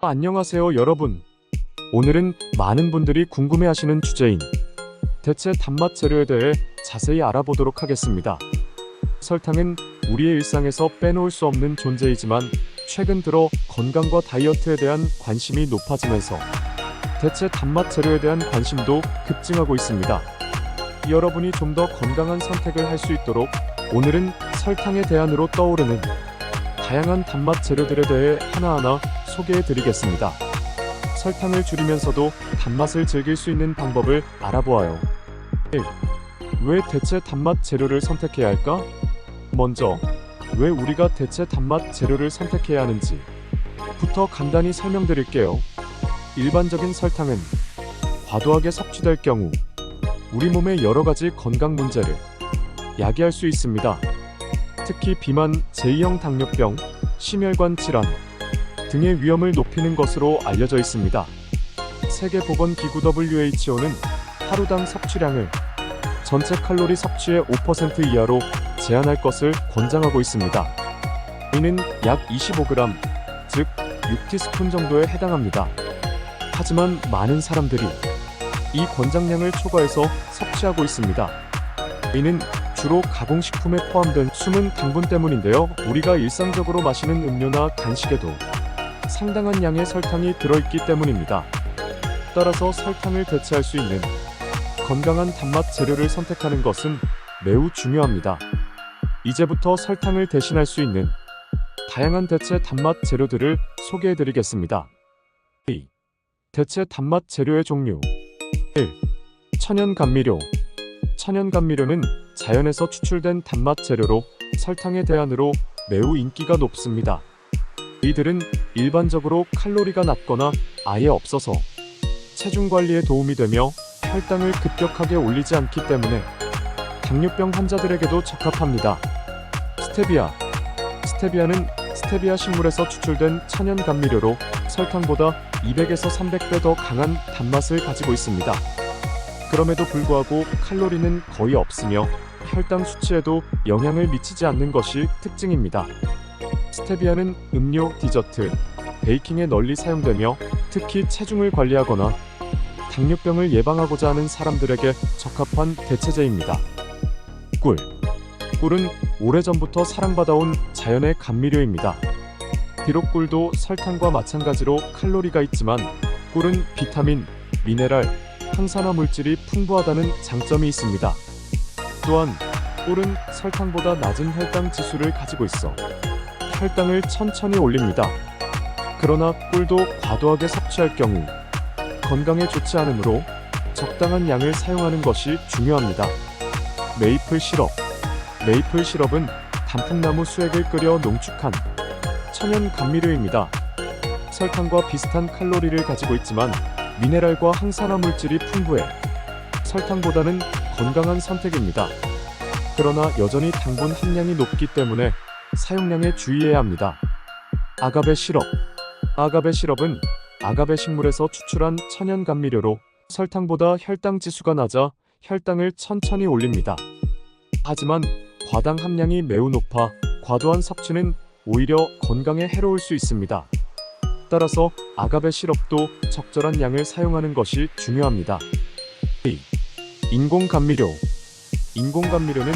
안녕하세요 여러분. 오늘은 많은 분들이 궁금해하시는 주제인 대체 단맛 재료에 대해 자세히 알아보도록 하겠습니다. 설탕은 우리의 일상에서 빼놓을 수 없는 존재이지만 최근 들어 건강과 다이어트에 대한 관심이 높아지면서 대체 단맛 재료에 대한 관심도 급증하고 있습니다. 여러분이 좀 더 건강한 선택을 할 수 있도록 오늘은 설탕의 대안으로 떠오르는 다양한 단맛 재료들에 대해 하나하나 소개해 드리겠습니다. 설탕을 줄이면서도 단맛을 즐길 수 있는 방법을 알아보아요. 1. 왜 대체 단맛 재료를 선택해야 할까? 먼저, 왜 우리가 대체 단맛 재료를 선택해야 하는지부터 간단히 설명드릴게요. 일반적인 설탕은 과도하게 섭취될 경우 우리 몸의 여러 가지 건강 문제를 야기할 수 있습니다. 특히 비만, 제2형 당뇨병, 심혈관 질환 등의 위험을 높이는 것으로 알려져 있습니다. 세계보건기구 WHO는 하루당 섭취량을 전체 칼로리 섭취의 5% 이하로 제한할 것을 권장하고 있습니다. 이는 약 25g, 즉 6티스푼 정도에 해당합니다. 하지만 많은 사람들이 이 권장량을 초과해서 섭취하고 있습니다. 이는 주로 가공식품에 포함된 숨은 당분 때문인데요. 우리가 일상적으로 마시는 음료나 간식에도 상당한 양의 설탕이 들어있기 때문입니다. 따라서 설탕을 대체할 수 있는 건강한 단맛 재료를 선택하는 것은 매우 중요합니다. 이제부터 설탕을 대신할 수 있는 다양한 대체 단맛 재료들을 소개해드리겠습니다. 2. 대체 단맛 재료의 종류. 1. 천연 감미료. 천연 감미료는 자연에서 추출된 단맛 재료로 설탕의 대안으로 매우 인기가 높습니다. 이들은 일반적으로 칼로리가 낮거나 아예 없어서 체중 관리에 도움이 되며 혈당을 급격하게 올리지 않기 때문에 당뇨병 환자들에게도 적합합니다. 스테비아. 스테비아는 스테비아 식물에서 추출된 천연 감미료로 설탕보다 200에서 300배 더 강한 단맛을 가지고 있습니다. 그럼에도 불구하고 칼로리는 거의 없으며 혈당 수치에도 영향을 미치지 않는 것이 특징입니다. 스테비아는 음료, 디저트, 베이킹에 널리 사용되며 특히 체중을 관리하거나 당뇨병을 예방하고자 하는 사람들에게 적합한 대체제입니다. 꿀. 꿀은 오래전부터 사랑받아온 자연의 감미료입니다. 비록 꿀도 설탕과 마찬가지로 칼로리가 있지만 꿀은 비타민, 미네랄, 항산화 물질이 풍부하다는 장점이 있습니다. 또한 꿀은 설탕보다 낮은 혈당 지수를 가지고 있어 혈당을 천천히 올립니다. 그러나 꿀도 과도하게 섭취할 경우 건강에 좋지 않으므로 적당한 양을 사용하는 것이 중요합니다. 메이플 시럽. 메이플 시럽은 단풍나무 수액을 끓여 농축한 천연 감미료입니다. 설탕과 비슷한 칼로리를 가지고 있지만 미네랄과 항산화 물질이 풍부해 설탕보다는 건강한 선택입니다. 그러나 여전히 당분 함량이 높기 때문에 사용량에 주의해야 합니다. 아가베 시럽. 아가베 시럽은 아가베 식물에서 추출한 천연 감미료로 설탕보다 혈당 지수가 낮아 혈당을 천천히 올립니다. 하지만 과당 함량이 매우 높아 과도한 섭취는 오히려 건강에 해로울 수 있습니다. 따라서 아가베 시럽도 적절한 양을 사용하는 것이 중요합니다. 2. 인공 감미료. 인공 감미료는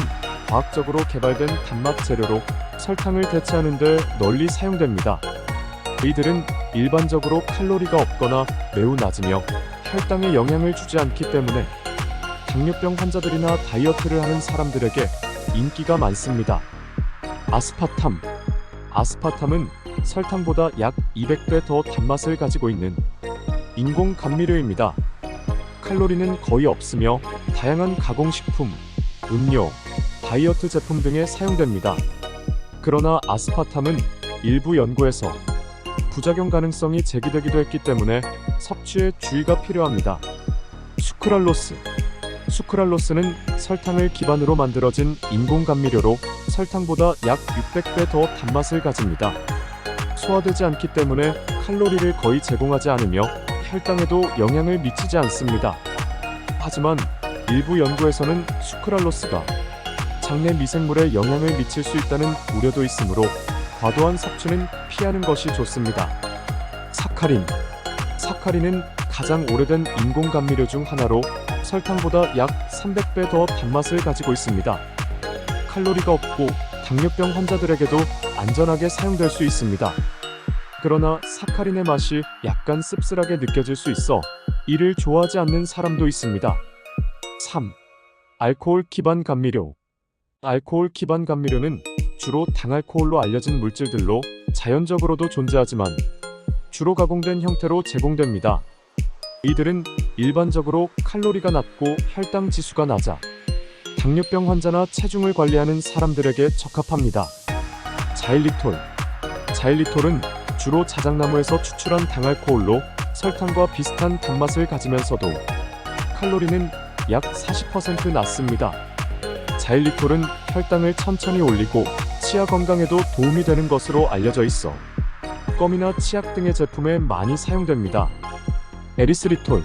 과학적으로 개발된 단맛 재료로 설탕을 대체하는 데 널리 사용됩니다. 이들은 일반적으로 칼로리가 없거나 매우 낮으며 혈당에 영향을 주지 않기 때문에 당뇨병 환자들이나 다이어트를 하는 사람들에게 인기가 많습니다. 아스파탐. 아스파탐은 설탕보다 약 200배 더 단맛을 가지고 있는 인공 감미료입니다. 칼로리는 거의 없으며 다양한 가공식품, 음료, 다이어트 제품 등에 사용됩니다. 그러나 아스파탐은 일부 연구에서 부작용 가능성이 제기되기도 했기 때문에 섭취에 주의가 필요합니다. 수크랄로스. 수크랄로스는 설탕을 기반으로 만들어진 인공 감미료로 설탕보다 약 600배 더 단맛을 가집니다. 소화되지 않기 때문에 칼로리를 거의 제공하지 않으며 혈당에도 영향을 미치지 않습니다. 하지만 일부 연구에서는 수크랄로스가 장내 미생물에 영향을 미칠 수 있다는 우려도 있으므로 과도한 섭취는 피하는 것이 좋습니다. 사카린. 사카린은 가장 오래된 인공 감미료 중 하나로 설탕보다 약 300배 더 단맛을 가지고 있습니다. 칼로리가 없고 당뇨병 환자들에게도 안전하게 사용될 수 있습니다. 그러나 사카린의 맛이 약간 씁쓸하게 느껴질 수 있어 이를 좋아하지 않는 사람도 있습니다. 3. 알코올 기반 감미료. 알코올 기반 감미료는 주로 당알코올로 알려진 물질들로 자연적으로도 존재하지만 주로 가공된 형태로 제공됩니다. 이들은 일반적으로 칼로리가 낮고 혈당 지수가 낮아 당뇨병 환자나 체중을 관리하는 사람들에게 적합합니다. 자일리톨. 자일리톨은 주로 자작나무에서 추출한 당알코올로 설탕과 비슷한 단맛을 가지면서도 칼로리는 약 40% 낮습니다. 자일리톨은 혈당을 천천히 올리고 치아 건강에도 도움이 되는 것으로 알려져 있어 껌이나 치약 등의 제품에 많이 사용됩니다. 에리스리톨.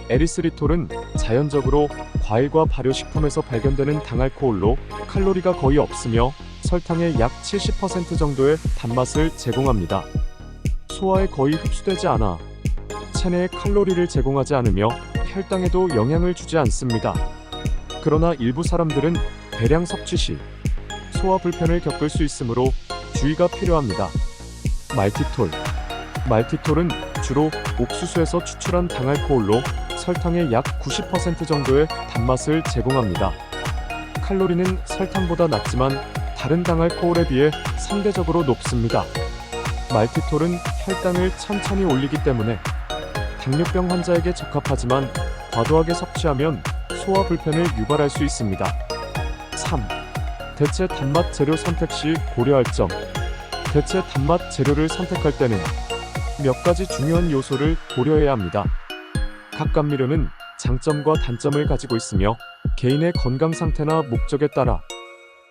에리스리톨은 자연적으로 과일과 발효식품에서 발견되는 당알코올로 칼로리가 거의 없으며 설탕의 약 70% 정도의 단맛을 제공합니다. 소화에 거의 흡수되지 않아 체내에 칼로리를 제공하지 않으며 혈당에도 영향을 주지 않습니다. 그러나 일부 사람들은 대량 섭취 시 소화 불편을 겪을 수 있으므로 주의가 필요합니다. 말티톨. 말티톨은 주로 옥수수에서 추출한 당알코올로 설탕의 약 90% 정도의 단맛을 제공합니다. 칼로리는 설탕보다 낮지만 다른 당알코올에 비해 상대적으로 높습니다. 말티톨은 혈당을 천천히 올리기 때문에 당뇨병 환자에게 적합하지만 과도하게 섭취하면 소화 불편을 유발할 수 있습니다. 3. 대체 단맛 재료 선택 시 고려할 점. 대체 단맛 재료를 선택할 때는 몇 가지 중요한 요소를 고려해야 합니다. 각 감미료는 장점과 단점을 가지고 있으며 개인의 건강 상태나 목적에 따라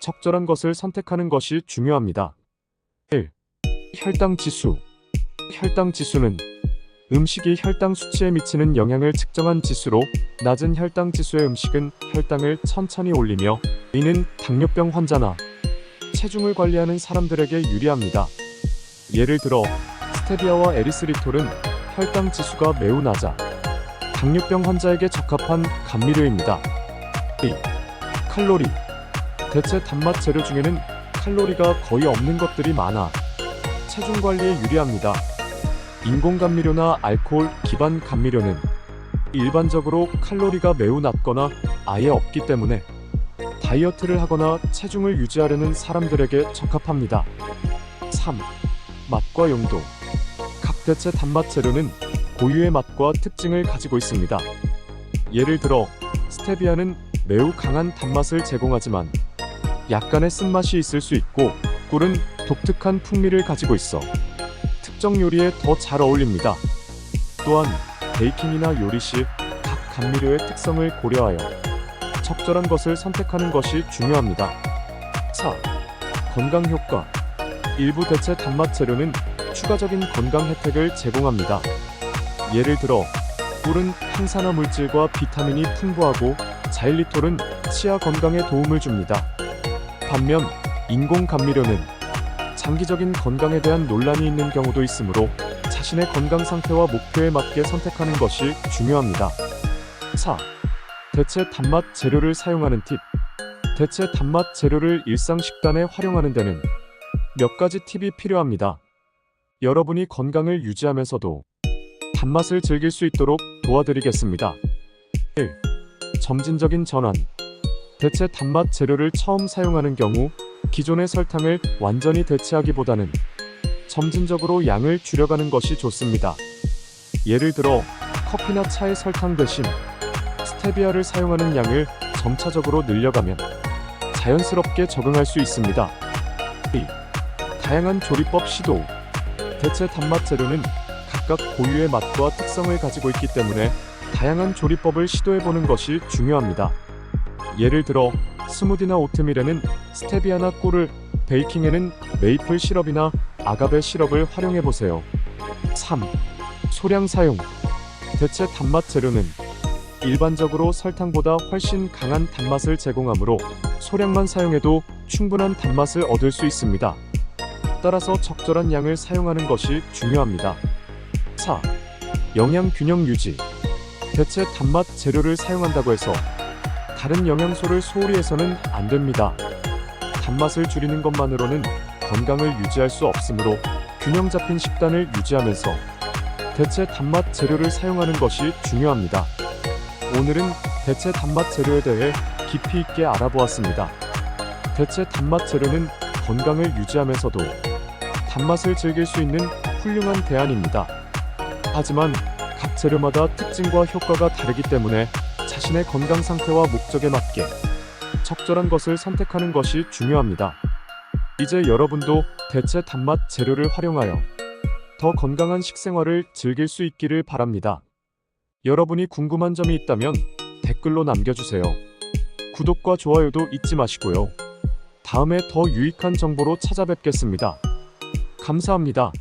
적절한 것을 선택하는 것이 중요합니다. 1. 혈당 지수. 혈당 지수는 음식이 혈당 수치에 미치는 영향을 측정한 지수로 낮은 혈당 지수의 음식은 혈당을 천천히 올리며 이는 당뇨병 환자나 체중을 관리하는 사람들에게 유리합니다. 예를 들어 스테비아와 에리스리톨은 혈당 지수가 매우 낮아 당뇨병 환자에게 적합한 감미료입니다. 2. 칼로리. 대체 단맛 재료 중에는 칼로리가 거의 없는 것들이 많아 체중 관리에 유리합니다. 인공 감미료나 알코올 기반 감미료는 일반적으로 칼로리가 매우 낮거나 아예 없기 때문에 다이어트를 하거나 체중을 유지하려는 사람들에게 적합합니다. 3. 맛과 용도. 각 대체 단맛 재료는 고유의 맛과 특징을 가지고 있습니다. 예를 들어 스테비아는 매우 강한 단맛을 제공하지만 약간의 쓴맛이 있을 수 있고 꿀은 독특한 풍미를 가지고 있어 특정 요리에 더 잘 어울립니다. 또한 베이킹이나 요리 시 각 감미료의 특성을 고려하여 적절한 것을 선택하는 것이 중요합니다. 4. 건강 효과. 일부 대체 단맛 재료는 추가적인 건강 혜택을 제공합니다. 예를 들어 꿀은 항산화 물질과 비타민이 풍부하고 자일리톨은 치아 건강에 도움을 줍니다. 반면 인공 감미료는 장기적인 건강에 대한 논란이 있는 경우도 있으므로 자신의 건강 상태와 목표에 맞게 선택하는 것이 중요합니다. 4. 대체 단맛 재료를 사용하는 팁. 대체 단맛 재료를 일상 식단에 활용하는 데는 몇 가지 팁이 필요합니다. 여러분이 건강을 유지하면서도 단맛을 즐길 수 있도록 도와드리겠습니다. 1. 점진적인 전환. 대체 단맛 재료를 처음 사용하는 경우 기존의 설탕을 완전히 대체하기보다는 점진적으로 양을 줄여가는 것이 좋습니다. 예를 들어 커피나 차의 설탕 대신 스테비아를 사용하는 양을 점차적으로 늘려가면 자연스럽게 적응할 수 있습니다. 2. 다양한 조리법 시도. 대체 단맛 재료는 각각 고유의 맛과 특성을 가지고 있기 때문에 다양한 조리법을 시도해보는 것이 중요합니다. 예를 들어 스무디나 오트밀에는 스테비아나 꿀을, 베이킹에는 메이플 시럽이나 아가베 시럽을 활용해보세요. 3. 소량 사용. 대체 단맛 재료는 일반적으로 설탕보다 훨씬 강한 단맛을 제공하므로 소량만 사용해도 충분한 단맛을 얻을 수 있습니다. 따라서 적절한 양을 사용하는 것이 중요합니다. 4. 영양 균형 유지. 대체 단맛 재료를 사용한다고 해서 다른 영양소를 소홀히 해서는 안 됩니다. 단맛을 줄이는 것만으로는 건강을 유지할 수 없으므로 균형 잡힌 식단을 유지하면서 대체 단맛 재료를 사용하는 것이 중요합니다. 오늘은 대체 단맛 재료에 대해 깊이 있게 알아보았습니다. 대체 단맛 재료는 건강을 유지하면서도 단맛을 즐길 수 있는 훌륭한 대안입니다. 하지만 각 재료마다 특징과 효과가 다르기 때문에 자신의 건강 상태와 목적에 맞게 적절한 것을 선택하는 것이 중요합니다. 이제 여러분도 대체 단맛 재료를 활용하여 더 건강한 식생활을 즐길 수 있기를 바랍니다. 여러분이 궁금한 점이 있다면 댓글로 남겨주세요. 구독과 좋아요도 잊지 마시고요. 다음에 더 유익한 정보로 찾아뵙겠습니다. 감사합니다.